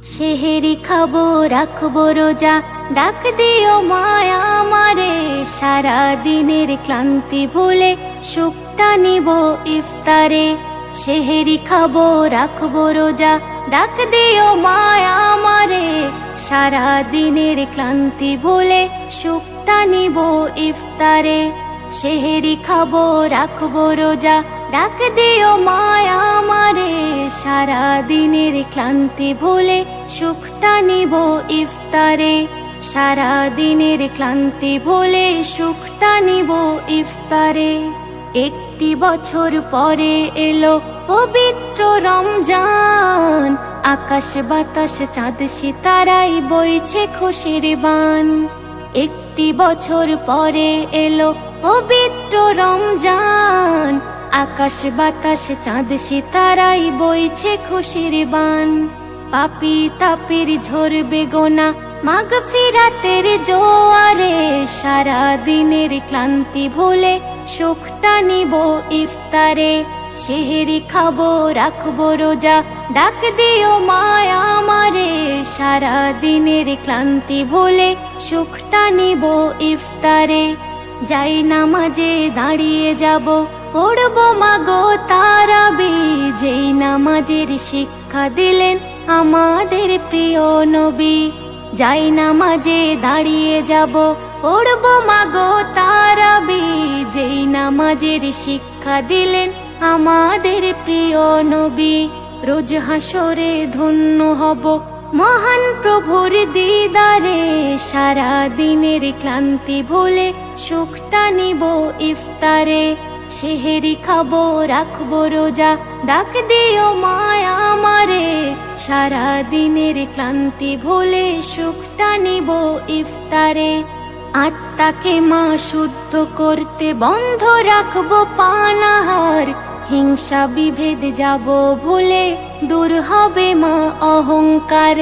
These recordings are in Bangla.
সেহেরি খাবো রাখবো রোজা, ডাক দিও মায়া আমারে। সারা দিনের ক্লান্তি ভুলে সুখটা নিব ইফতারে। সেহেরি খাবো রাখবো রোজা, ডাক দিও মায়া আমারে। সারা দিনের ক্লান্তি ভুলে সুখটা নিব ইফতারে। সেহেরি খাবো রাখবো রোজা, ডাক দিও মায়া আমারে। সারা দিনের ক্লান্তি ভুলে সুখটা নিব ইফতারে। সারা দিনের ক্লান্তি ভুলে সুখটা নিব ইফতারে। একটি বছর পরে এলো পবিত্র রমজান, আকাশ বাতাস চাঁদ সিতারাই বইছে খুশির বান। একটি বছর পরে এলো পবিত্র রমজান, আকাশ বাতাস চাঁদ সিতারাই বইছে খুশির বান। পাপী তাপীর ঝরবে গোনা মাগফিরাতের জোয়ারে। সারা দিনের ক্লান্তি ভুলে সুখটা নিব ইফতারে। সেহেরি খাবো রাখবো রোজা, ডাক দিও মায়া আমারে। সারা দিনের ক্লান্তি ভুলে সুখটা নিব ইফতারে। যাই নামাজে দাঁড়িয়ে যাব, পড়বো মাগো তারাবি। যেই নামাজের শিক্ষা দিলেন আমাদের প্রিয় নবী। যাই নামাজে দাঁড়িয়ে যাব, পড়বো মাগো তারাবি। যেই নামাজের শিক্ষা দিলেন আমাদের প্রিয় নবী। রোজ হাসরে ধন্য হব মহান প্রভুর দিদারে। সারা দিনের ক্লান্তি ভুলে সুখটা নিব ইফতারে। সেহেরি খাবো রাখবো রোজা, ডাক দিও মায়া আমারে। সারা দিনের ক্লান্তি ভুলে সুখটা নিব ইফতারে। আত্মাকে মা শুদ্ধ করতে বন্ধ রাখবো পানাহার। হিংসা বিভেদ যাব ভুলে দূর হবে মা অহংকার।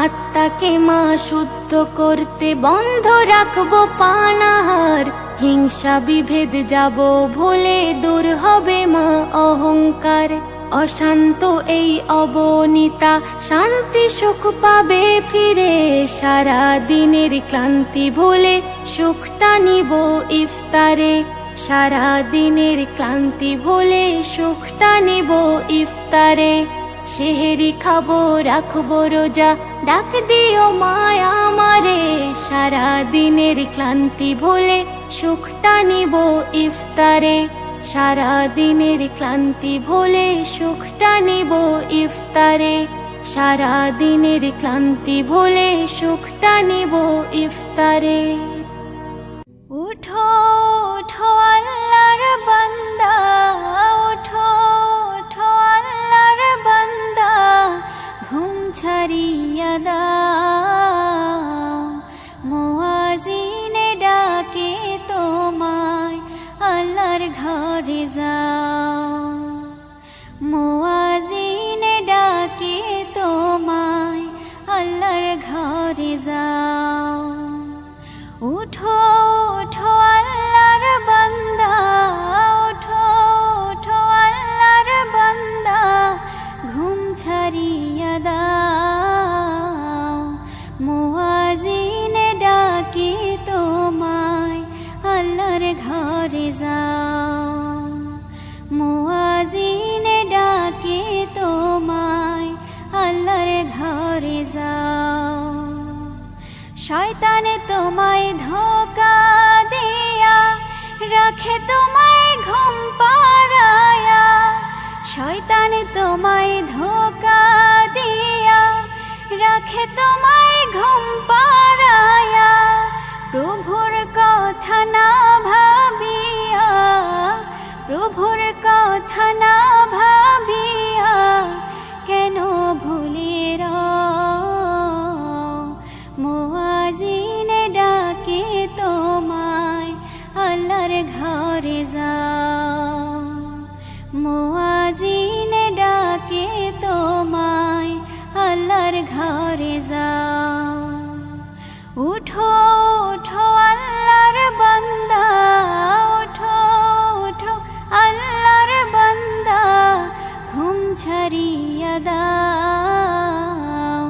আত্মাকে মা শুদ্ধ করতে বন্ধ রাখবো পানাহার। হিংসা বিভেদ যাব ভুলে দূর হবে মা অহংকার। অশান্ত এই অবনীতা শান্তি সুখ পাবে ফিরে। সারা দিনের ক্লান্তি ভুলে সুখটা নিব ইফতারে। সারা দিনের ক্লান্তি ভুলে সুখটা নিব ইফতারে। সেহেরি খাবো রাখবো রোজা, ডাক দিও মায়া আমারে। সারা দিনের ক্লান্তি ভুলে সুখটা নিব ইফতারে। সারা দিনের ক্লান্তি ভুলে সুখটা নিব ইফতারে। সারা দিনের ক্লান্তি ভুলে সুখটা নিব ইফতারে। উঠো উঠো আল্লাহর বান্দা, উঠো উঠো আল্লাহর বান্দা। ঘুম ছাড়িয়া দাও, মুয়াজ্জিনে ডাকে তোমায়, আল্লাহর ঘরে যাও। মুয়াজ্জিনে ডাকে তোমায়, আল্লাহর ঘরে যাও। উঠো উঠো আল্লাহর বান্দা, উঠো উঠো আল্লাহর বান্দা। ঘুম ছাড়িয়া দাও, মুয়াজ্জিনে ডাকে তোমায়, আল্লাহর ঘরে যাও। মুয়াজ্জিনে ডাকে তোমায়, আল্লাহর ঘরে যাও। শয়তানে তোমায় ধোঁকা দিয়া রাখে তোমায় ঘুম পাড়ায়া। শয়তানে তোমায় ধোঁকা দিয়া রাখে তোমায় ঘুম পাড়ায়া। প্রভুর কথা না ভাবিয়া, প্রভুর কথা না ভাবিয়া কেন ভুলে মুয়াজ্জিনে ডাকে তোমায়, আল্লাহর ঘরে যাও। মুয়াজ্জিনে ডাকে তোমায়, আল্লাহর ঘরে যাও। উঠো উঠো আল্লাহর বান্দা, উঠো উঠো আল্লাহর বান্দা। ঘুম ছাড়িয়া দাও,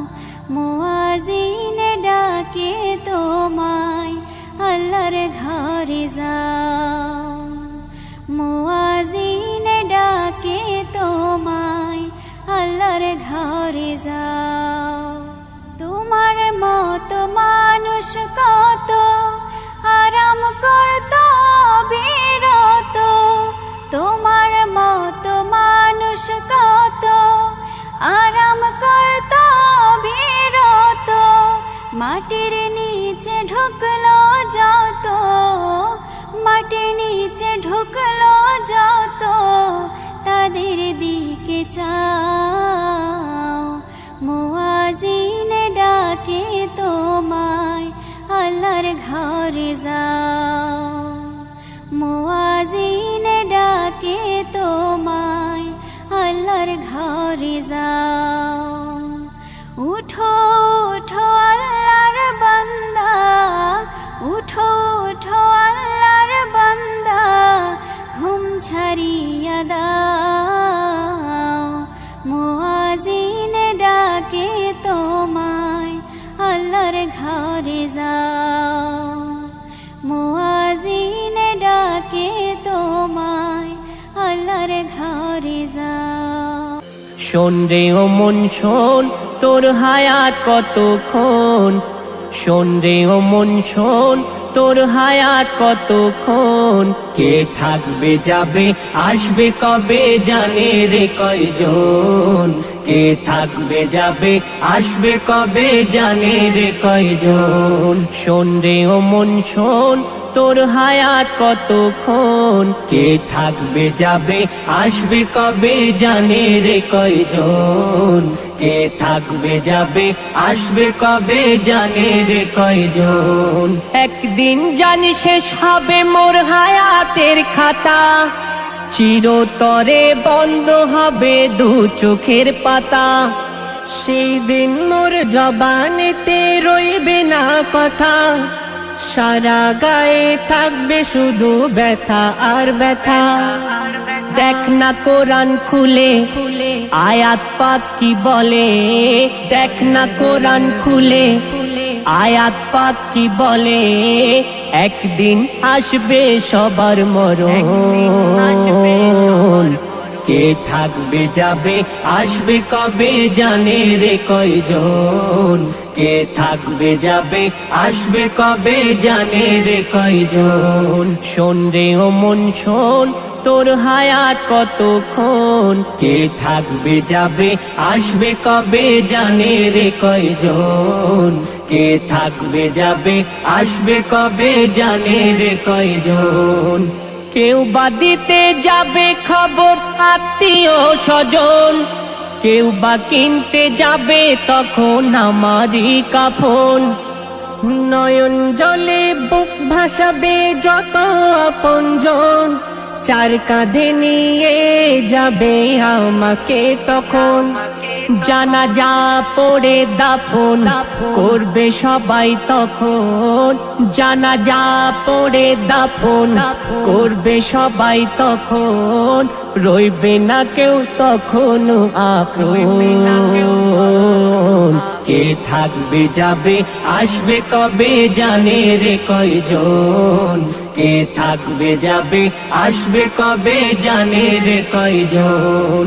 মাটির নিচে ঢুকলো যত, মাটির নিচে ঢুকলো যত, তাদের দিকে চাও। মুয়াজ্জিন ডাকে তোমায়, আল্লাহর ঘরে যাও। মুয়াজ্জিন ডাকে তোমায়, আল্লাহর ঘরে যাও। উঠো উঠো আল্লাহর বান্দা, উঠো উঠো আল্লাহর বান্দা, ঘুম ছাড়িয়া দাও। মুয়াজ্জিন ডাকে তোমায়, আল্লাহর ঘরে যাও। মুয়াজ্জিন ডাকে তোমায়, আল্লাহর ঘরে যাও। শোন রে ও মন শোন, তোর হায়াত কতক্ষণ। শোন রে ও মন শোন, তোর হায়াত কতক্ষণ। কে থাকবে যাবে আসবে কবে জানে রে কয়জন। কে থাকবে যাবে আসবে কবে জানে রে কয়জন। শোন রে ও মন শোন, তোর হায়াত কতক্ষণ। কে থাকবে যাবে আসবে কবে জানে রে কয়জন। কে থাকবে যাবে আসবে কবে জানে রে কয়জন। একদিন জানি শেষ হবে মোর হায়াতের খাতা, চিরতরে বন্ধ হবে দু চোখের পাতা। সেই দিন মোর জবানেতে রইবে না কথা, সারা গায়ে থাকবে শুধু ব্যথা আর ব্যথা। দেখ না কোরআন খুলে আয়াত পাক কি বলে। দেখ না কোরআন খুলে আয়াত পাক কি বলে। একদিন আসবে সবার মরণ। কে থাকবে যাবে আসবে কবে জানে রে কয়জন। কে থাকবে যাবে আসবে কবে জানে রে কয়জন। শোন রে ও মন শোন, তোর হায়াত কতক্ষণ। কে থাকবে যাবে আসবে কবে জানে রে কয়জন। কে থাকবে যাবে আসবে কবে জানে রে কয়জন। কেউ বা দিতে যাবে খবর আত্মীয় স্বজন, কেউ বা কিনতে যাবে তখন আমারই কাফন। নয়ন জলে বুক ভাসাবে যত আপনজন, চার কাঁধে নিয়ে যাবে আমাকে তখন। জানাজা পড়ে দাফন করবে সবাই তখন। জানাজা পড়ে দাফন করবে সবাই তখন। রইবে না কেউ তখন আপন। কে থাকবে যাবে আসবে কবে জানে রে কয়জন। কে থাকবে যাবে আসবে কবে জানে রে কয়জন।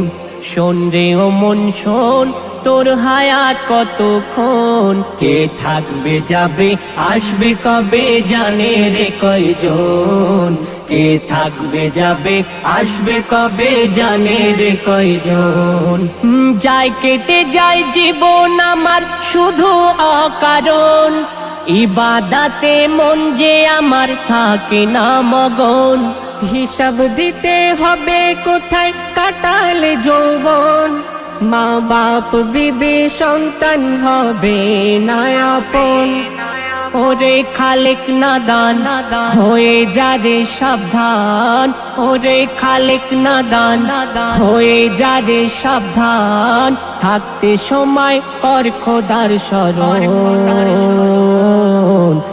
শোন রে ও মন শোন, তোর হায়াত কতক্ষণ। কে থাকবে যাবে আসবে কবে জানে রে কয়জন। কে থাকবে যাবে আসবে কবে জানে রে কয়জন। যায় কেটে যায় জীবন আমার শুধু অকারণ, ইবাদাতে মন যে আমার থাকে না মগন। হিসাব দিতে হবে কোথায় কাটালে যৌবন, মা বাপ বিবি সন্তান হবে না আপন। ওরে খালেক নাদান হয়ে যা রে সাবধান। ওরে খালেক নাদান হয়ে যা রে সাবধান। থাকতে সময় কর খোদার শরণ।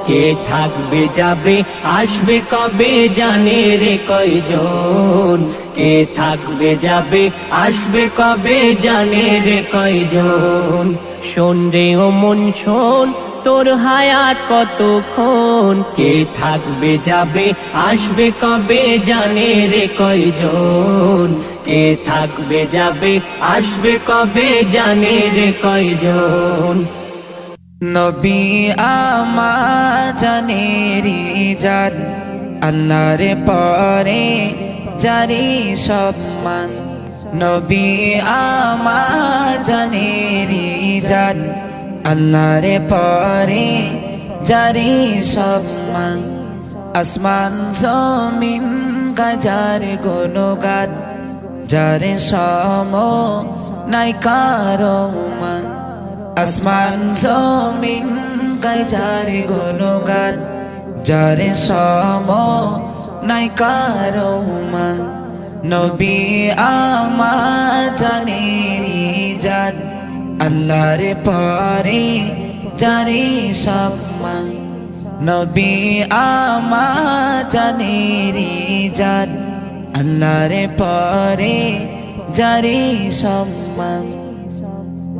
কে থাকবে যাবে আসবে কবে জানে রে কয়জন। কে থাকবে যাবে আসবে কবে জানে রে কয়জন। শোন রে ও মন শোন, তোর হায়াত কতক্ষণ। কে থাকবে যাবে আসবে কবে জানে রে কয়জন। কে থাকবে যাবে আসবে কবে জানে রে কয়জন। নবী আমার জানেরি জান, আল্লাহর পরে জারি সম্মান। নবী আমার জানেরি জান, আল্লাহর পরে জারি সম্মান আসমান জমিন গাজার গুণগান যার সম নাই কারো মান আসমান জমিন গাজার গুণগান যার সম নাই কারো মান নবী আমার জানেরি জান আল্লাহর পরে জারি সম্মান নবী আমার জানেরি জান আল্লাহর পরে জারি সম্মান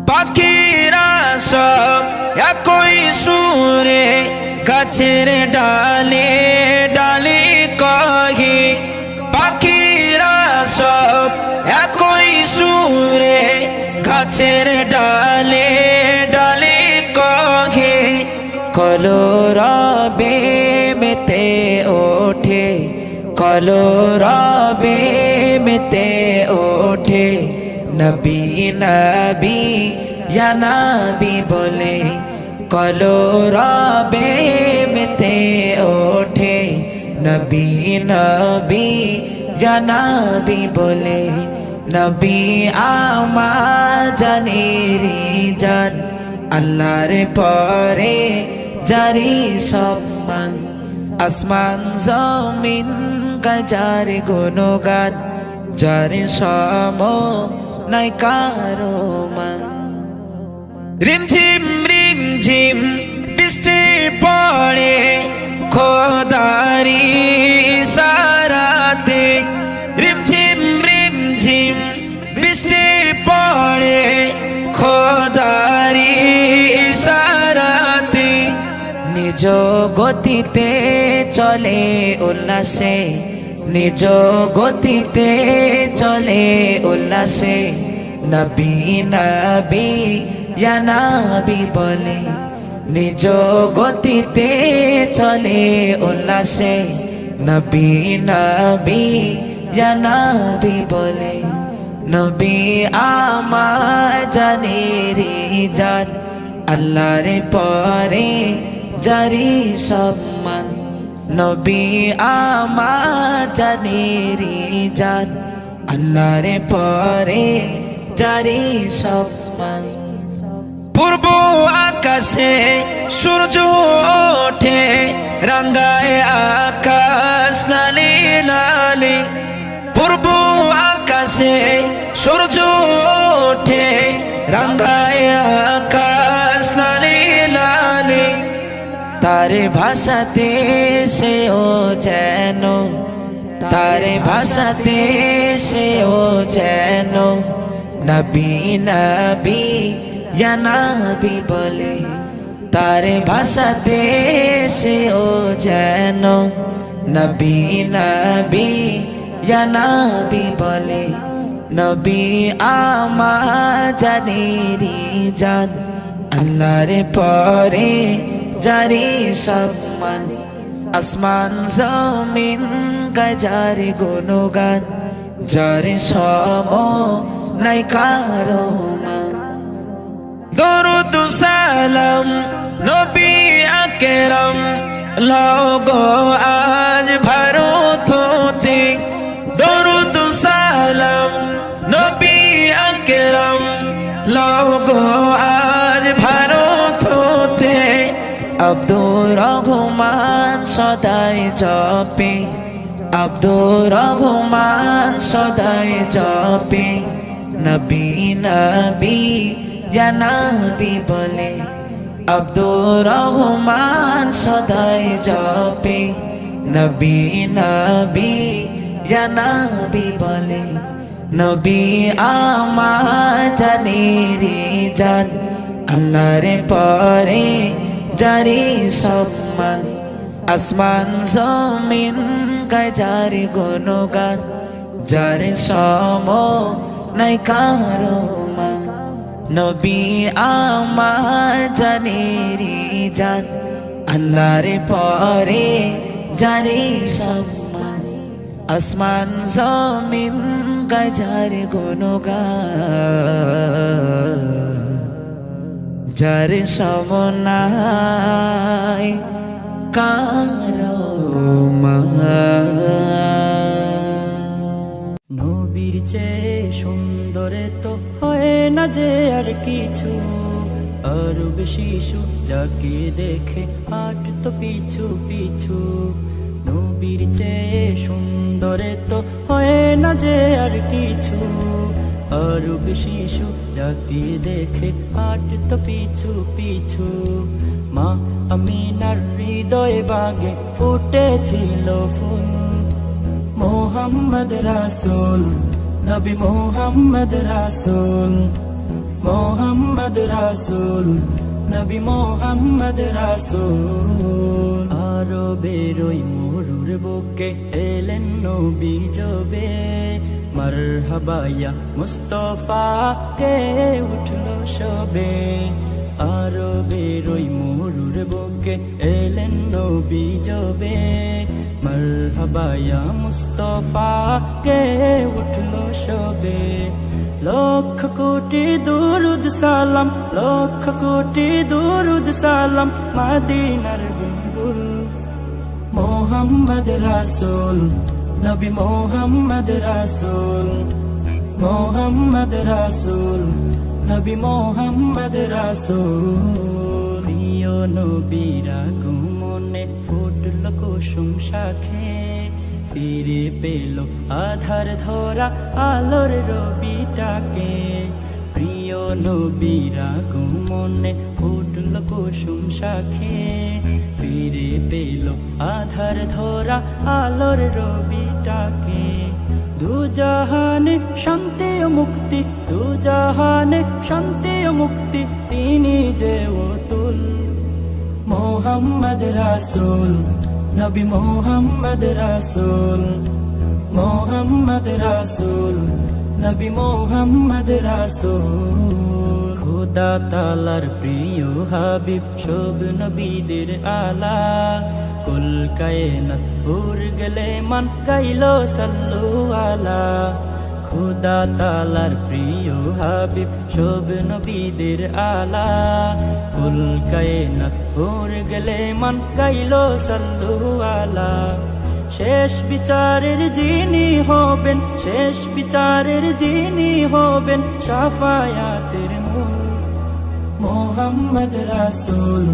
পাখিরা সব একই সুরে গাছের ডালে ডালে কহে পাখিরা সব একই সুরে গাছের ডালে ডালে কহে কলরবে মেতে ওঠে কলরবে মেতে ওঠে নবী নবী ইয়া নবী বলে কলরবে মেতে ওঠে নবী নবী ইয়া নবী বলে নবী আমার জানেরি জান আল্লাহর পরে জারি সম্মান আসমান জমিন গাজার গুণগান যার সম নাই কারো মান রিমঝিম বৃষ্টি পড়ে খোদারি ইশারাতে রিমঝিম বৃষ্টি পড়ে খোদারি ইশারাতে নিজ গতিতে চলে উল্লাসে নিজ গতিতে চলে উল্লাসে নবী নবী ইয়া নবী বলে নিজ গতিতে চলে উল্লাসে নবী নবী ইয়া নবী বলে নবী আমার জানেরি জান আল্লাহর পরে জারি সম্মান নবী আমার জানেরি জান আল্লাহর পরে জারি সম্মান পূর্ব আকাশে সূর্য ওঠে রাঙ্গায় আকাশ লালি লালি পূর্ব আকাশে সূর্য ওঠে রাঙ্গায় আকাশ লালি লালি তার ভাষাতে সেও যেন তার ভাষাতে সেও যেন নবী নবী ইয়া নবী বলে তার ভাষাতে সেও যেন নবী নবী ইয়া নবী বলে নবী আমার জানেরি জান আল্লাহর পরে জারি সম্মান আসমান জমিন গাজার গুণগান যার সম নাই কারো মান দরুদ সালাম নবী আকরাম লগো আজ ভারত হতে দরুদ সালাম নবী আকরাম লগো আজ ভারত হতে আব্দুর রহমান সদাই জপে আব্দুর রহমান সদাই জপে নবী নবী ইয়া নবী বলে আব্দুর রহমান সদাই জপে নবী নবী ইয়া নবী বলে নবী আমার জানেরি জান আল্লাহর পরে জারি সম্মান আসমান জমিন গাজার গুণগান যার সম নাই কারো মান নবী আমার জানেরি জান আল্লাহর পরে জারি সম্মান আসমান জমিন গাজার গুণগান যার সমনায় কারো মা। নবীর চেয়ে সুন্দরে তো হয় না যে আর কিছু, আরো বেশি যাকে দেখে হাট তো পিছু পিছু। নবীর চেয়ে সুন্দরে তো হয় না যে আর কিছু, আরো বেশি যাকে দেখে হাট তো পিছু পিছু। মা আমিনার হৃদয় বাগে ফুটেছিল ফুল, মোহাম্মদ রাসূল নবী মোহাম্মদ রাসূল, মোহাম্মদ রাসূল নবী মোহাম্মদ রাসূল। আরো বেরোই মরুর বুকে এলেন নবী জবে, মারহাবা ইয়া মুস্তাফা কে উঠলো সবে। আরো বেরোই মরুর বুকে এলেন নবী জবে, মারহাবা ইয়া মুস্তাফা কে উঠলো সবে। লক্ষ কোটি দুরুদ সালাম, লক্ষ কোটি দুরুদ সালাম মদিনার বুলবুল, মোহাম্মদ রাসূল নবী মোহাম্মদ রাসূল, মোহাম্মদ রাসূল নবী মোহাম্মদ রাসূল। প্রিয় নবীর আগমনে ফুটল কুসুম শাখে, ফিরে পেল আধার ধরা আলোর রবিটাকে। প্রিয় নবীর আগমনে ফুটল কুসুম শাখে, ফিরে পেল আধার ধরা আলোর রবিটাকে। দুজাহানে শান্তি ও মুক্তি, দুজাহানে শান্তি ও মুক্তি তিনি যে অতুল, মোহাম্মদ রাসূল নবী মোহাম্মদ রাসূল, মোহাম্মদ রাসূল নবী মোহাম্মদ রাসূল। খোদা তাআলার প্রিয় হাবিব সব নবীদের আলা, কুল কায়নাত উর গেলে মান গাইলো সাল্লু আলা। খোদা তাআলার প্রিয় হাবিব সব নবীদের আলা, কুল কায়নাত উর গেলে মান গাইলো সাল্লু আলা। শেষ বিচারের যিনি হবেন, শেষ বিচারের যিনি হবেন শাফায়াতের মূল, মোহাম্মদ রাসূল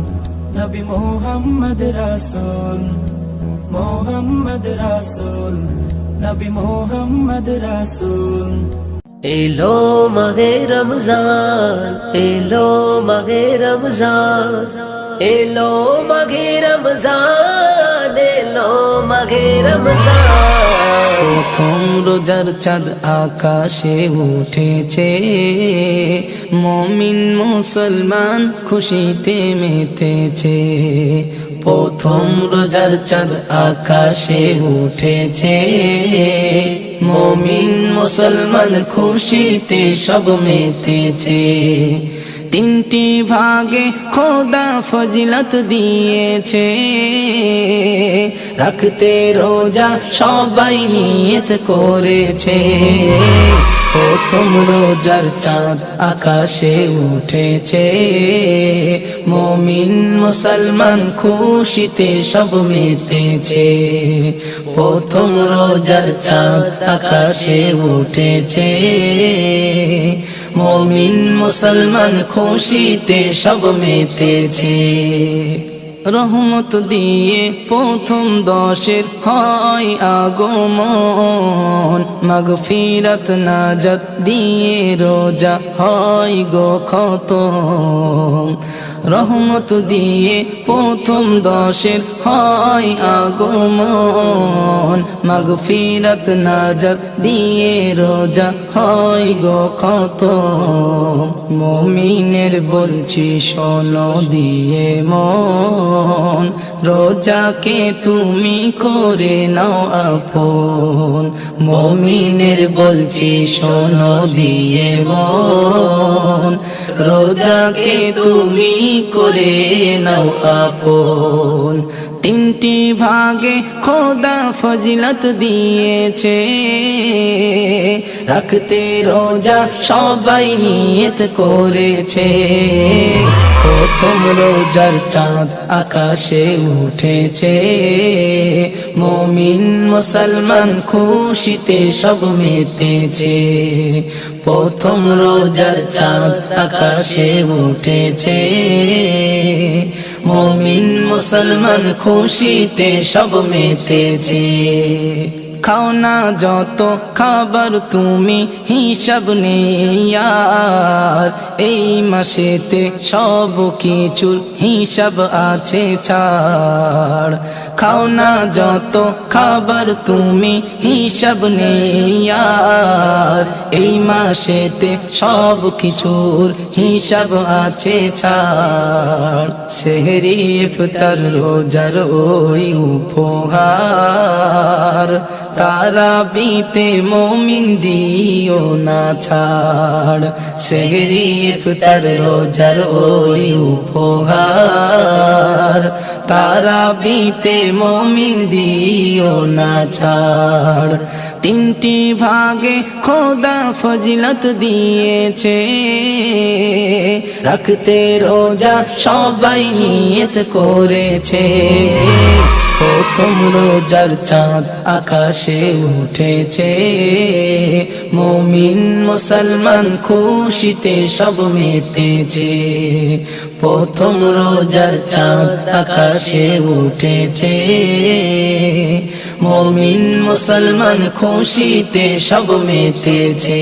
নবী মোহাম্মদ রাসূল, মোহাম্মদ রাসূল নবী মোহাম্মদ রাসূল। এলো মাহে রমজান, এলো মাহে রমজান, এলো মাহে রমজান, এলো মাহে রমজান। প্রথম রোজার চাঁদ আকাশে উঠেছে, মুমিন মুসলমান খুশিতে মেতেছে। প্রথম রোজার চাঁদ আকাশে উঠেছে, মুমিন মুসলমান খুশিতে সব মেতেছে। তিনটি ভাগে খোদা ফজিলত দিয়েছে, রাখতে রোজা সবাই নিয়ত করেছে। প্রথম রোজার চাঁদ আকাশে উঠেছে, মুমিন মুসলমান খুশিতে সব মেতেছে। প্রথম রোজার চাঁদ আকাশে উঠেছে, মুমিন মুসলমান খুশিতে সব মেতেছে। রহমত দিয়ে প্রথম দশের হয় আগমন, মাগফিরাত নাজাত দিয়ে রোজা হয় গো খতম। রহমত দিয়ে প্রথম দশের হয় আগমন, মাগফিরাত নাজাত দিয়ে রোজা হয় গো খতম। মুমিনের বলছি শোনো দিয়ে মন, রোজাকে তুমি করে নাও আপন। মুমিনের বলছি শোনো দিয়ে মন, রোজাকে তুমি করে নাও আপন। তিনটি ভাগে খোদা ফজিলত দিয়েছে, রাখতে রোজা সবাই নিয়ত করেছে। প্রথম রোজার চাঁদ আকাশে উঠেছে, মুমিন মুসলমান খুশিতে সব মেতেছে। প্রথম রোজার চাঁদ আকাশে উঠেছে, মুমিন মুসলমান খুশিতে সব মেতেছে। খাও না যত খাবার তুমি হিসাব নেই আর, এই মাসেতে সব কিছুর হিসাব আছে ছাড়। খাও না যত খাবার তুমি হিসাব নেই আর, এই মাসেতে সব কিছুর হিসাব আছে ছাড়। সেহরি ইফতার রোজার ওই উপহার, তারাবিতে মুমিন দিও না ছাড়। সেহরি ইফতার রোজার ওই উপহার, তারাবিতে মুমিন দিও না ছাড়। তিনটি ভাগে খোদা ফজিলত দিয়েছে, রাখতে রোজা সবাই নিয়ত করেছে। প্রথম রোজার চাঁদ আকাশে উঠেছে, মুমিন মুসলমান খুশিতে সব মেতেছে। প্রথম রোজার চাঁদ আকাশে উঠেছে, মুমিন মুসলমান খুশিতে সব মেতেছে।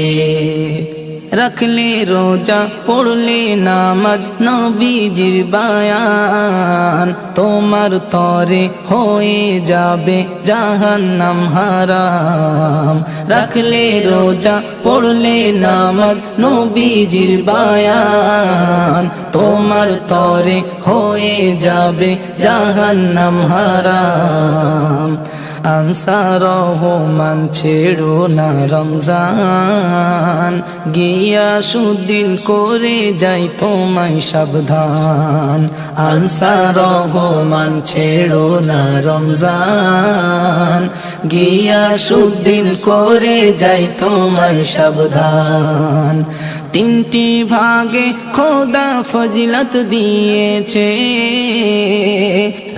রাখলে রোজা পড়লে নামাজ নবীজির বায়ান, তোমার তরে হয়ে যাবে জাহান্নাম হারাম। রাখলে রোজা পড়লে নামাজ নবীজির বায়ান, তোমার তরে হয়ে যাবে জাহান্নাম হারাম। আনসার রহমান ছেড়ো না রমজান, গিয়াসউদ্দিন করে যাই তোমায় সাবধান। আনসার রহমান ছেড়ো না রমজান, গিয়াসউদ্দিন করে যাই তোমায় সাবধান। তিনটি ভাগে খোদা ফজিলত দিয়েছে,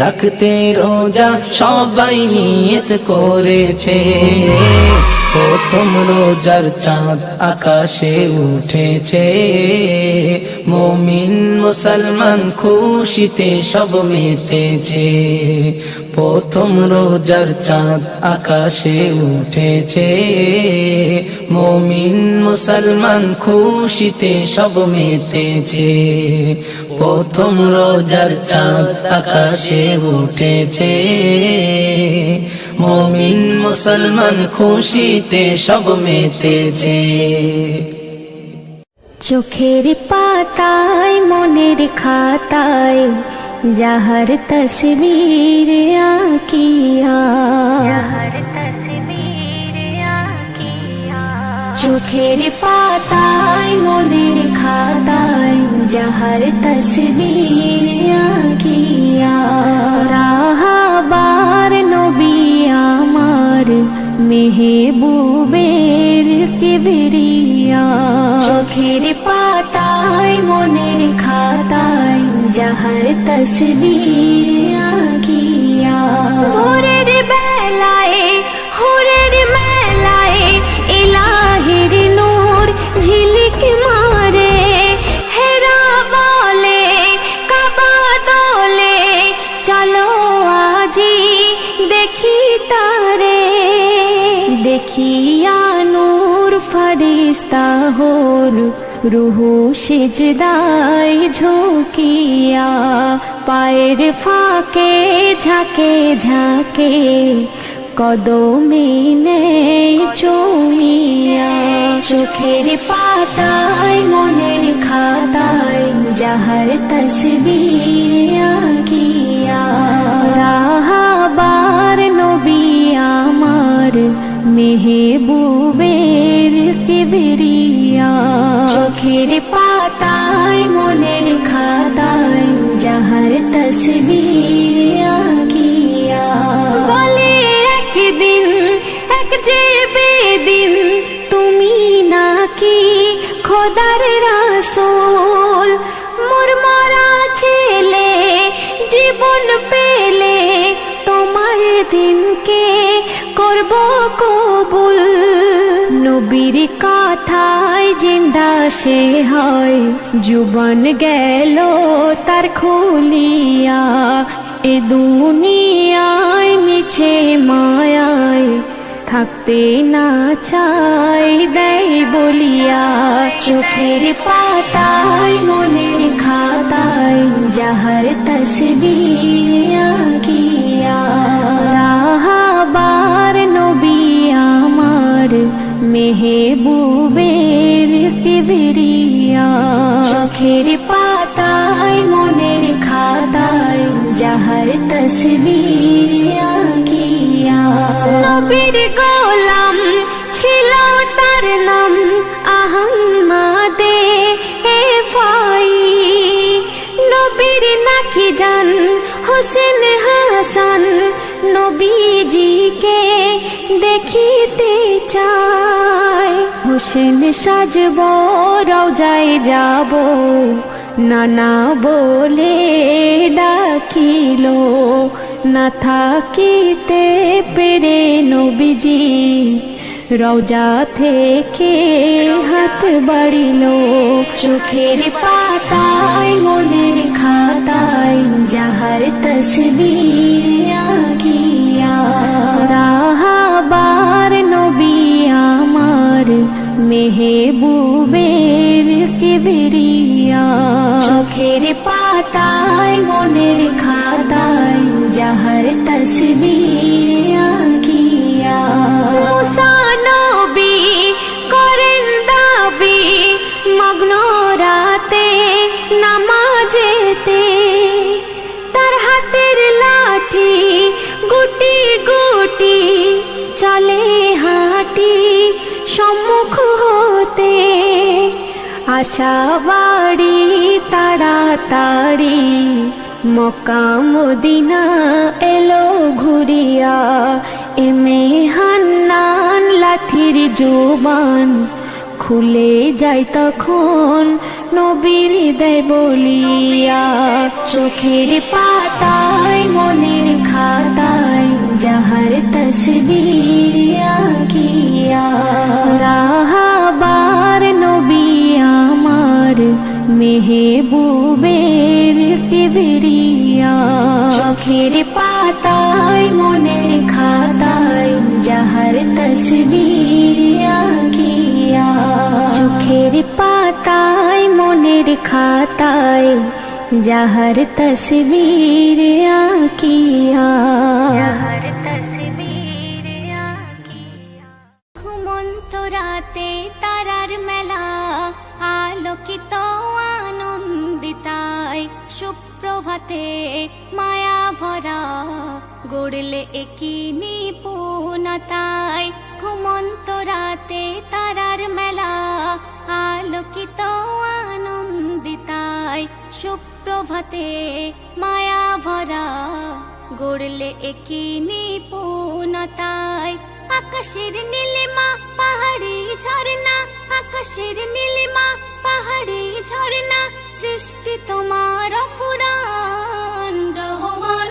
রাখতে রোজা সবাই নিয়ত করেছে। প্রথম রোজার চাঁদ আকাশে উঠেছে, মুমিন মুসলমান খুশিতে সব মেতেছে। প্রথম রোজার চাঁদ আকাশে উঠেছে, মুমিন মুসলমান খুশিতে সব মেতেছে। প্রথম রোজার চাঁদ আকাশে উঠেছে, মুমিন মুসলমান খুশিতে সব মেতেছে। চোখের পাতায় মনের খাতায় যাহার তসবীর আঁকিয়া, চোখের পাতায় মনের খাতায় যাহার তসবীর আঁকিয়া, রাহাবার নবী আমার মেহবুবের কিবরিয়া। চোখের পাতায় মনের খাতায় যাহার তসবীর আঁকিয়া, ভোরের বেলায় হুরের মেলায় ইলাহির নূর ঝিলিক মারে, হেরা বলে কাবা দোলে চলো আজি দেখি তারে। দেখিয়া নূর ফরিস্তা হোর রুহু সিজদায় ঝুঁকিয়া, পায়ের ফাঁকে ঝাঁকে ঝাঁকে কদমে নেই চুমিয়া। চোখের পাতায় মনের খাতায় যাহার তসবীর আঁকিয়া, রাহাবার নবী আমার মেহবুবের কিবরিয়া। চোখের পাতায় जहर तस्वीर आकिया। बोले एक दिन एक जे बेदिन तुमी नाकी খোদার রাসূল, মোর মরা ছেলে জীবন পেলে তোমার দিনকে করব কবুল। নবীর কথায় জিন্দা সে হয়, জীবন গেল তার খুলিয়া। এ দুনিয়ায় মিছে মায়ায় থাকতে না চাই দেয় বলিয়া। চোখের পাতায় মনের খাতায় যাহার তসবির আঁকিয়া। রাহাবার নবী আমার মেহবুবের কিবরিয়া। চোখের পাতায় মনের খাতায় যাহার তসবির আঁকিয়া। নবীর গোলাম ছিল তার নাম আহমদে এফাই। নবীর নাকি জান হোসেন হাসান নবীজিকে দেখিতে চায়। হোসেন সাজব রওজায় যাব নানা বলে ডাকিল। না থাকিতে পেরে নবীজি রওজা থেকে হাত বাড়িল। চোখের পাতায় মনের খাতায় যাহার তসবির আঁকিয়া। রাহাবার নবী আমার মেহবুবের কিবরিয়া। চোখের পাতায় মনের খাতায় যাহার তসবির আঁকিয়া। মুসা নবী করেন দাবি মগ্ন রাতে নামাজেতে। তার হাতের লাঠি গুটি গুটি চলে হাঁটি সম্মুখ হতে। আশাবাড়ি তাড়াতাড়ি মক্কা মদিনা এলো ঘুরিয়া। এমে হান্নান লাঠির জোবান খুলে যায় তখন নবীর দেয় বলিয়া। চোখের পাতায় মনের খাতায় যাহার তসবির আঁকিয়া। রাহাবার নবী আমার মেহবুবের কিবরিয়া। চোখের পাতায় মনের খাতায় যাহার তসবির আঁকিয়া। চোখের পাতায় মনের খাতায় যাহার তসবির আঁকিয়া। ঘুমন্ত রাতে তারার মেলা আলোকিত আনন্দিতায়। সুপ্রভাতে মায়া ভরা গড়লে একি নিপুণতায়। ঘুমন্ত রাতে তারার মেলা আলোকিত আনন্দিতায়। সুপ্রভাতে মায়া ভরা গড়লে একি নিপুণতায়। আকাশের নীলিমা পাহাড়ি ঝর্ণা, আকাশের নীলিমা পাহাড়ি ঝর্ণা সৃষ্টি তোমার ফুরান। রহমান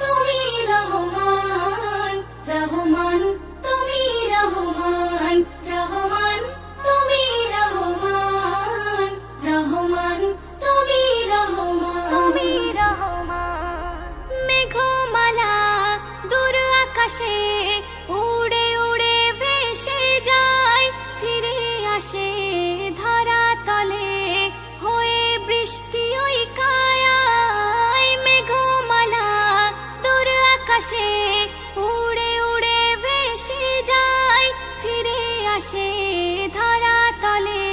তুমি রহমান, রহমান তুমি রহমান, রহমান তুমি রহমান, রহমান তুমি রহমান, তুমি রহমান। মেঘমালা দূর আকাশে উড়ে উড়ে ভেসে যায়, ফিরে আসে ধরা তলে হয়ে বৃষ্টি ওই কায়ায়। মেঘমালা দূর আকাশে উড়ে উড়ে ভেসে যায়, ফিরে আসে ধরা তলে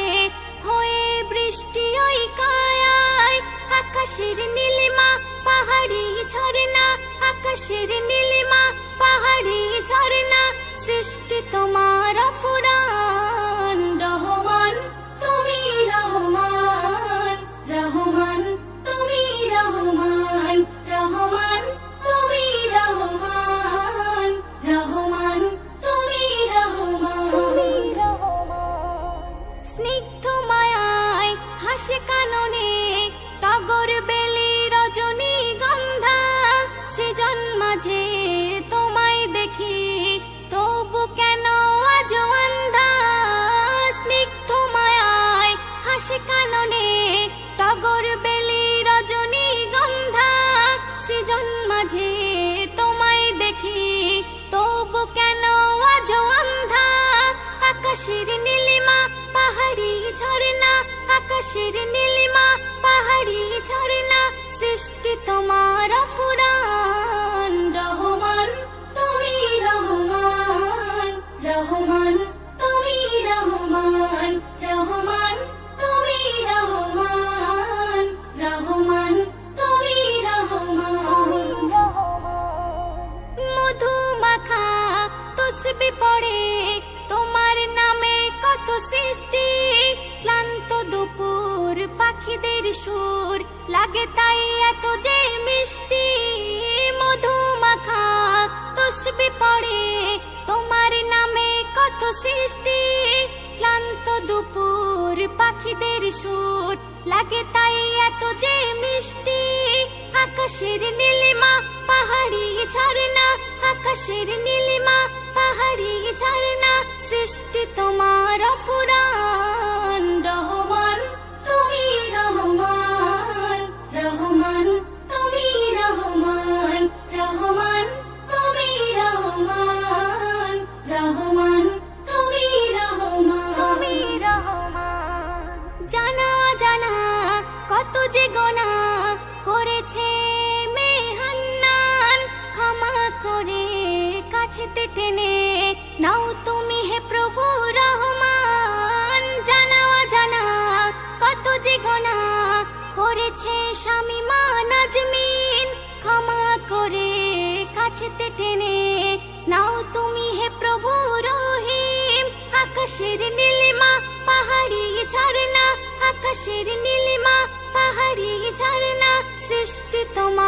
হয়ে বৃষ্টি ওই কায়ায়। আকাশের নীলিমা পাহাড়ি ঝর্ণা, আকাশের নীলিমা পাহাড়ি ঝর্ণা সৃষ্টি তোমার ফুরান। রহমান তুমি রহমান, রহমান তুমি রহমান, আকাশের নীলিমা পাহাড়ি ঝর্ণা আকাশের নীলিমা পাহাড়ি ঝর্ণা সৃষ্টি তোমার অফুরান রহমান তুমি রহমান রহমান তুমি রহমান রহমান তুমি রহমান রহমান তুমি রহমান মধু মাখা তসবি পড়ে তোমার নামে কত সৃষ্টি ক্লান্ত দুপুর পাখিদের সুর লাগে তাই এত যে মিষ্টি মধু মাখা তসবি পড়ে তোমার নামে কত সৃষ্টি ক্লান্ত দুপুর পাখিদের সুর লাগে তাই এত যে মিষ্টি আকাশের নীলিমা পাহাড়ি ঝর্ণা আকাশের নীলিমা পাহাড়ি ঝর্ণা সৃষ্টি তোমার অফুরান রহমান তুমি রহমান রহমান তুমি রহমান রহমান তুমি রহমান রহমান তুমি রহমান জানা জানা কত যে গোনা করেছে মেহান্নান ক্ষমা করে কাছেতে টেনে নাও তুমি হে প্রভু রহমান জানা জানা কত যে গোনা করেছে স্বামী মা নাজমিন ক্ষমা করে কাছেতে টেনে নাও তুমি হে প্রভু রহিম আকাশের নীলিমা পাহাড়ি ঝর্ণা আকাশের নীলিমা পাহাড়ি ঝর্ণা সৃষ্টি তোমার